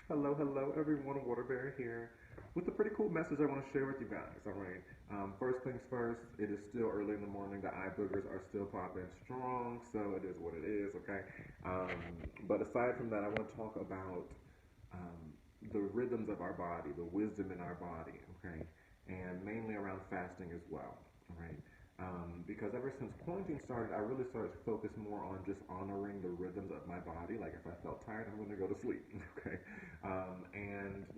Hello, hello, everyone. Waterbury here with a pretty cool message I want to share with you guys. All right. First things first, it is still early in the morning. The eye boogers are still popping strong, so it is what it is. Okay. But aside from that, I want to talk about the rhythms of our body, the wisdom in our body. Okay, and mainly around fasting as well. All right. Because ever since quarantine started, I really started to focus more on just honoring the rhythms of my body. Like if I felt tired, I'm going to go to sleep. Okay. And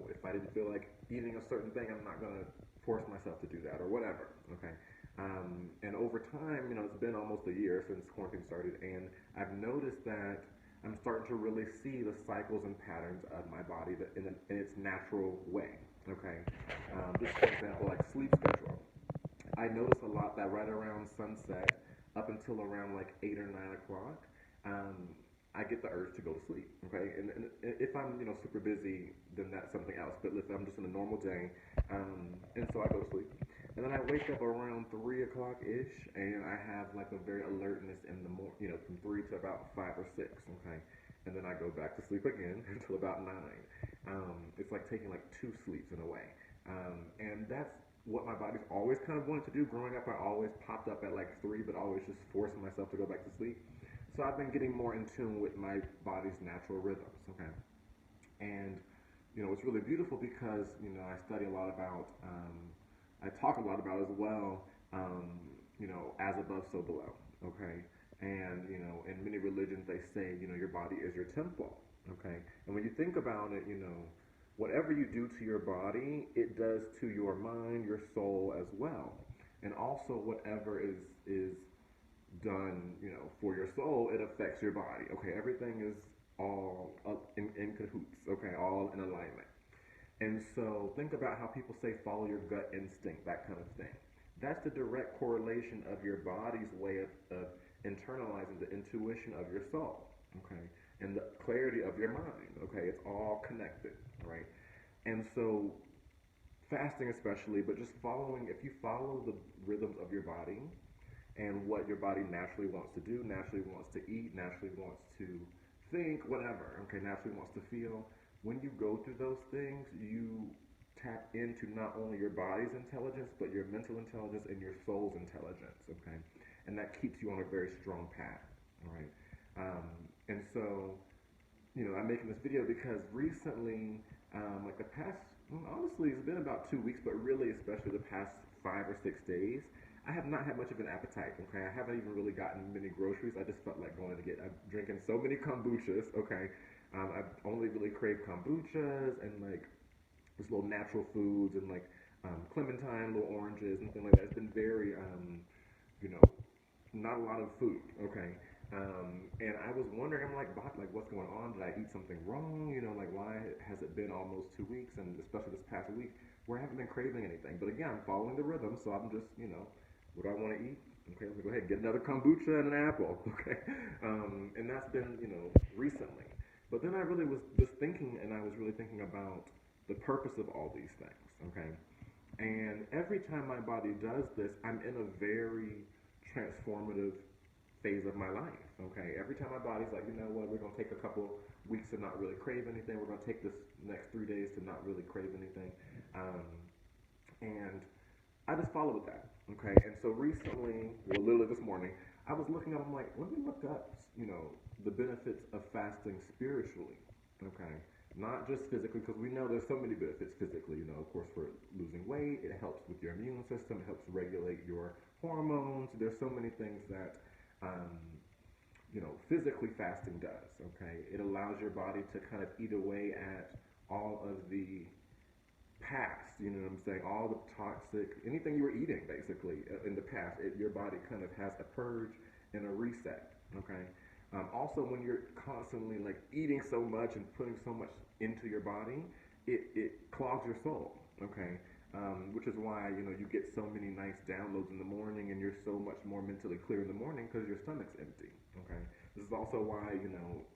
if I didn't feel like eating a certain thing, I'm not going to force myself to do that or whatever. Okay. And over time, it's been almost a year since quarantine started, and I've noticed that I'm starting to really see the cycles and patterns of my body in its natural way. Okay. Just for example, like sleep schedule. I notice a lot that right around sunset, up until around like 8 or 9 o'clock, um, I get the urge to go to sleep. Okay, and if I'm super busy, then that's something else. But if I'm just in a normal day, and so I go to sleep, and then I wake up around 3 o'clock ish, and I have like a very alertness in the morning, from 3 to about 5 or 6. Okay, and then I go back to sleep again until about 9. It's like taking like two sleeps in a way, and that's what my body's always kind of wanted to do. Growing up, I always popped up at like 3, but always just forcing myself to go back to sleep. So I've been getting more in tune with my body's natural rhythms. Okay, and it's really beautiful because I study a lot about, I talk a lot about as well. As above, so below. Okay, and in many religions they say your body is your temple. Okay, and when you think about it, whatever you do to your body, it does to your mind, your soul as well, and also whatever is done, for your soul, it affects your body. Okay, everything is all up in cahoots. Okay, all in alignment. And so think about how people say follow your gut instinct, that kind of thing. That's the direct correlation of your body's way of internalizing the intuition of your soul. Okay, and the clarity of your mind. Okay, it's all connected, right? And so fasting especially, but just following, if you follow the rhythms of your body and what your body naturally wants to do, naturally wants to eat, naturally wants to think, whatever, okay, naturally wants to feel. When you go through those things, you tap into not only your body's intelligence, but your mental intelligence and your soul's intelligence, okay? And that keeps you on a very strong path, all right? And so, I'm making this video because recently, like the past, honestly, it's been about 2 weeks, but really, especially the past 5 or 6 days, I have not had much of an appetite. Okay, I haven't even really gotten many groceries. I just felt like going to get. I'm drinking so many kombuchas. Okay, I've only really craved kombuchas and like just little natural foods and like clementine, little oranges, and things like that. It's been very, you know, not a lot of food. Okay. And I was wondering, I'm like, Bach, like, what's going on? Did I eat something wrong? Like, why has it been almost 2 weeks, and especially this past week, where I haven't been craving anything? But again, I'm following the rhythm, so I'm just, what do I want to eat? Okay, let me go ahead and get another kombucha and an apple. Okay, and that's been, recently. But then I really was just thinking, and I was really thinking about the purpose of all these things. Okay, and every time my body does this, I'm in a very transformative phase of my life. Okay, every time my body's like, you know what, we're gonna take a couple weeks to not really crave anything. We're gonna take this next 3 days to not really crave anything, um, and I just follow with that. Okay, and so recently, well, literally this morning, I was looking up. I'm like, let me look up, the benefits of fasting spiritually. Okay, not just physically, because we know there's so many benefits physically. Of course, for losing weight, it helps with your immune system. It helps regulate your hormones. There's so many things that um, physically fasting does. Okay, it allows your body to kind of eat away at all of the past. You know what I'm saying? All the toxic, anything you were eating basically in the past, your body kind of has a purge and a reset. Okay. Also, when you're constantly like eating so much and putting so much into your body, it clogs your soul. Okay. Which is why you get so many nice downloads in the morning, and you're so much more mentally clear in the morning because your stomach's empty. Okay, this is also why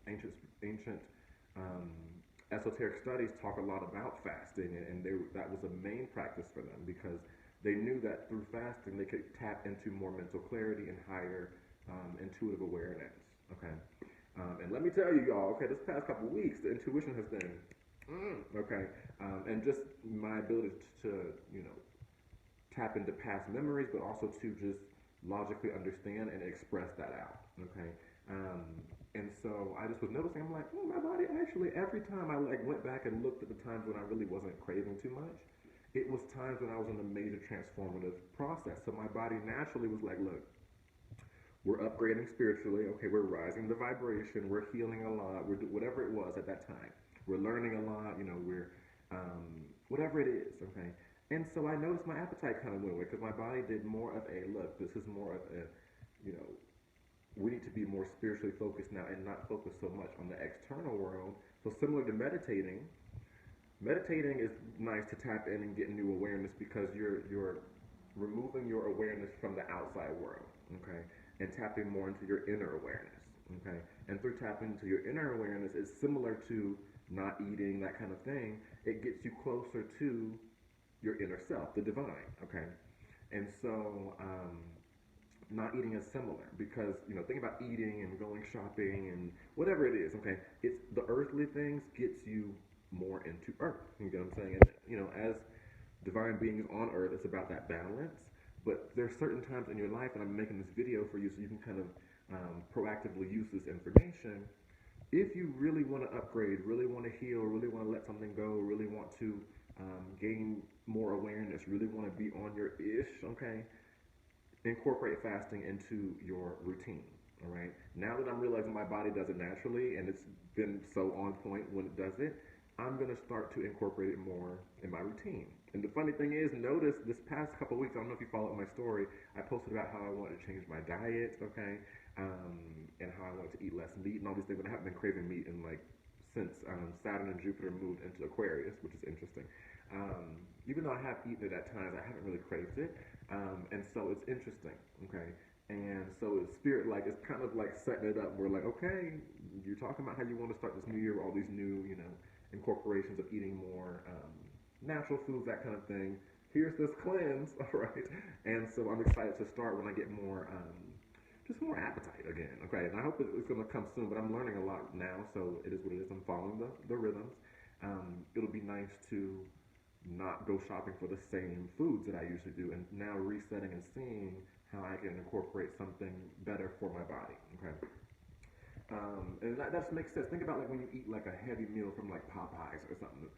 ancient um, esoteric studies talk a lot about fasting, and that was a main practice for them because they knew that through fasting they could tap into more mental clarity and higher intuitive awareness. Okay, and let me tell you, y'all. Okay, this past couple weeks, the intuition has been Okay, and just my ability to, you know, tap into past memories, but also to just logically understand and express that out. Okay, um, and so I just was noticing, I'm like, my body actually, every time I like went back and looked at the times when I really wasn't craving too much, it was times when I was in a major transformative process. So my body naturally was like, look, we're upgrading spiritually. Okay, we're rising the vibration. We're healing a lot. Whatever it was at that time. We're learning a lot. You know, we're whatever it is. Okay, and so I noticed my appetite kind of went away because my body did more of a look. This is more of a, you know, we need to be more spiritually focused now and not focus so much on the external world. So similar to meditating, meditating is nice to tap in and get new awareness because you're removing your awareness from the outside world, okay, and tapping more into your inner awareness, okay. And through tapping into your inner awareness, it's similar to not eating, that kind of thing. It gets you closer to your inner self, the divine, okay. And so not eating is similar because, you know, think about eating and going shopping and whatever it is, okay. It's the earthly things gets you more into earth. You get what I'm saying? And, you know, as divine beings on earth, it's about that balance. But there's certain times in your life, and I'm making this video for you so you can kind of proactively use this information. If you really want to upgrade, really want to heal, really want to let something go, really want to gain more awareness, really want to be on your ish, okay, incorporate fasting into your routine. All right. Now that I'm realizing my body does it naturally and it's been so on point when it does it, I'm gonna start to incorporate it more in my routine. And the funny thing is, notice this past couple of weeks, I don't know if you followed my story, I posted about how I wanted to change my diet, okay, and how I wanted to eat less meat and all these things. But I haven't been craving meat in like since Saturn and Jupiter moved into Aquarius, which is interesting. Even though I have eaten it at times, I haven't really craved it, and so it's interesting. Okay, and so it's spirit like it's kind of like setting it up. We're like, okay, you're talking about how you want to start this new year with all these new, you know, incorporations of eating more natural foods, that kind of thing. Here's this cleanse, all right, and so I'm excited to start when I get more. Just more appetite again, okay? And I hope it's going to come soon, but I'm learning a lot now, so it is what it is. I'm following the rhythms. It'll be nice to not go shopping for the same foods that I usually do, and now resetting and seeing how I can incorporate something better for my body. Okay, and that just makes sense. Think about like when you eat like a heavy meal from like Popeyes or something.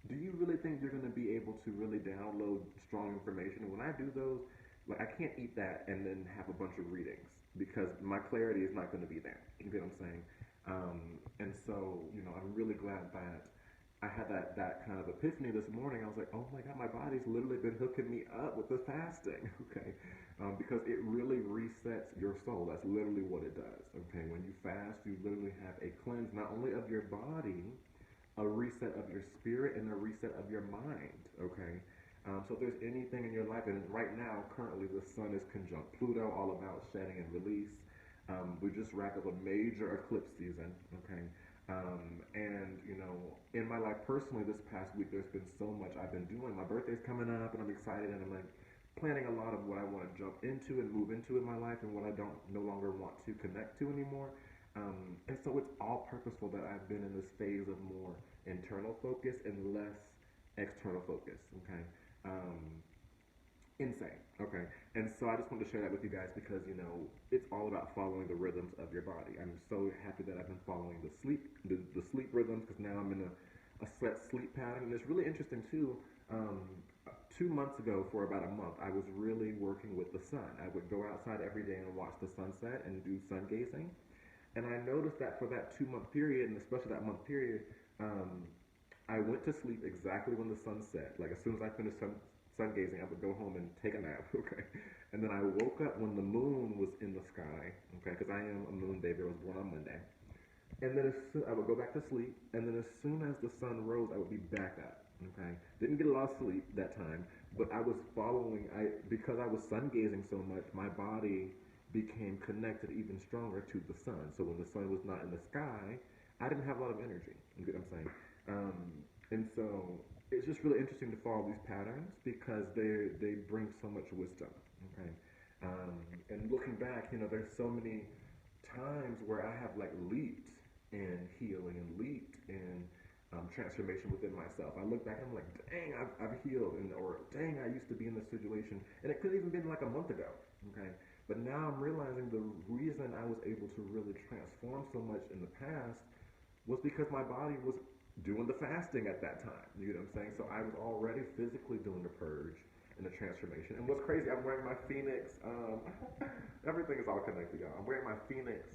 Do you really think you're going to be able to really download strong information? When I do those, like I can't eat that and then have a bunch of readings because my clarity is not going to be there. You get what I'm saying? And so, you know, I'm really glad that I had that kind of epiphany this morning. I was like, oh my God, my body's literally been hooking me up with the fasting, okay? Because it really resets your soul. That's literally what it does, okay? When you fast, you literally have a cleanse not only of your body, a reset of your spirit, and a reset of your mind, okay? So if there's anything in your life, and right now, currently, the sun is conjunct Pluto, all about shedding and release. We just wrapped up a major eclipse season, okay? And, you know, in my life personally, this past week, there's been so much I've been doing. My birthday's coming up, and I'm excited, and I'm like planning a lot of what I want to jump into and move into in my life and what I don't no longer want to connect to anymore. And so it's all purposeful that I've been in this phase of more internal focus and less external focus, okay? Um, Insane. Okay. And so I just wanted to share that with you guys because, you know, it's all about following the rhythms of your body. I'm so happy that I've been following the sleep rhythms because now I'm in a set sleep pattern. And it's really interesting too. 2 months ago, for about a month, I was really working with the sun. I would go outside every day and watch the sunset and do sun gazing. And I noticed that for that 2 month period, and especially that month period, um, I went to sleep exactly when the sun set. Like as soon as I finished sun gazing, I would go home and take a nap. Okay, and then I woke up when the moon was in the sky. Okay, because I am a moon baby. I was born on Monday. And then I would go back to sleep, and then as soon as the sun rose, I would be back up. Okay, didn't get a lot of sleep that time, but I was following. Because I was sun gazing so much, my body became connected even stronger to the sun. So when the sun was not in the sky, I didn't have a lot of energy. You get what I'm saying? Um, and so it's just really interesting to follow these patterns because they bring so much wisdom. Okay, and looking back, you know, there's so many times where I have like leaped in healing and leaped in transformation within myself. I look back and I'm like, dang, I've healed, or dang, I used to be in this situation, and it could have even been like a month ago, okay? But now I'm realizing the reason I was able to really transform so much in the past was because my body was doing the fasting at that time. You know what I'm saying? So I was already physically doing the purge and the transformation. And what's crazy, I'm wearing my Phoenix. Everything is all connected, y'all. I'm wearing my Phoenix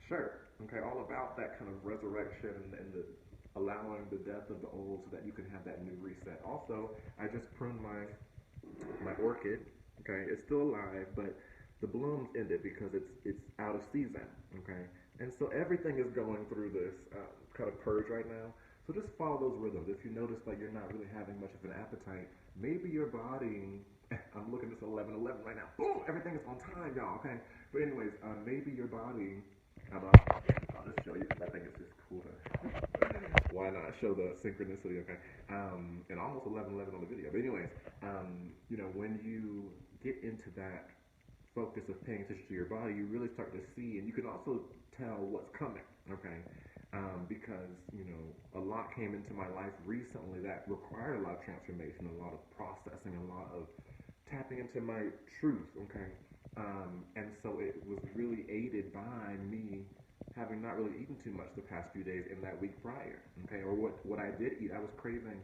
shirt. Okay, all about that kind of resurrection and the allowing the death of the old so that you can have that new reset. Also, I just pruned my orchid. Okay, it's still alive, but the blooms ended because it's out of season. Okay, and so everything is going through this kind of purge right now. So just follow those rhythms. If you notice that you're not really having much of an appetite, maybe your body. I'm looking at this 11:11 right now. Boom! Everything is on time, y'all. Okay. But anyways, maybe your body. I'll just show you because I think it's just cool to. Why not show the synchronicity? Okay. And almost 11:11 on the video. But anyways, when you get into that focus of paying attention to your body, you really start to see, and you can also tell what's coming. Okay. Because a lot came into my life recently that required a lot of transformation, a lot of processing, a lot of tapping into my truth. Okay, and so it was really aided by me having not really eaten too much the past few days in that week prior. Okay, or what I did eat, I was craving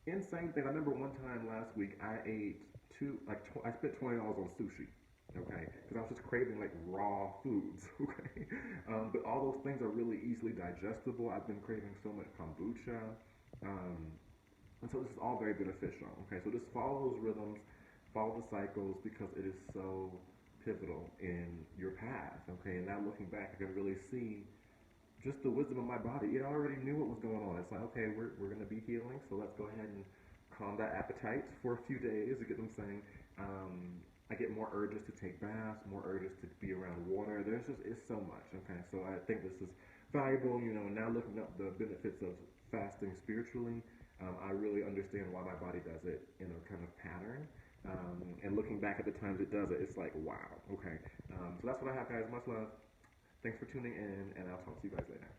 insane thing. I remember one time last week I ate I spent $20 on sushi. Okay, because I was just craving like raw foods. Okay, but all those things are really easily digestible. I've been craving so much kombucha, and so this is all very beneficial. Okay, so just follow those rhythms, follow the cycles because it is so pivotal in your path. Okay, and now looking back, I can really see just the wisdom of my body. It already knew what was going on. It's like, okay, we're going to be healing, so let's go ahead and calm that appetite for a few days. You get what I'm saying? I get more urges to take baths, more urges to be around water. It's so much. Okay, so I think this is valuable. Now looking up the benefits of fasting spiritually, I really understand why my body does it in a kind of pattern. And looking back at the times it does it, it's like, wow. Okay, so that's what I have, guys. Much love. Thanks for tuning in, and I'll talk to you guys later.